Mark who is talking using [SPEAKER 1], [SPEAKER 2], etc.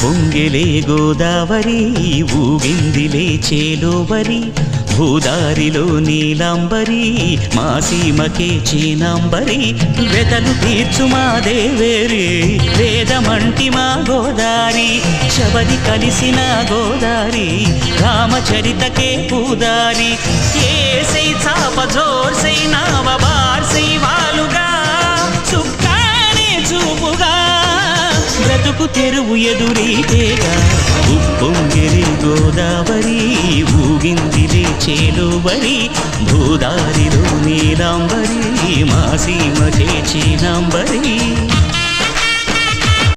[SPEAKER 1] ఉప్పొంగిలే గోదావరి ఊగిందిలే చేలోవరి భూదారిలో నీలాంబరి మా సీమకే చీనాంబరి వెతలు తీర్చు మా దేవేరి వేదమంటి మా గోదారి శబరి కలిసిన గోదారి రామచరితకే పూదారి ఏసై చాప జోర్సై నావ బార్సై వాలుగా చుక్కానే చూపుగా బ్రతుకు తెరువు ఎదురీతేగా ఉప్పొంగిలే గోదావరి ఊగిందిలే చేలోవరి భూదారిలో నీలాంబరి మా సీమకే చీనాంబరి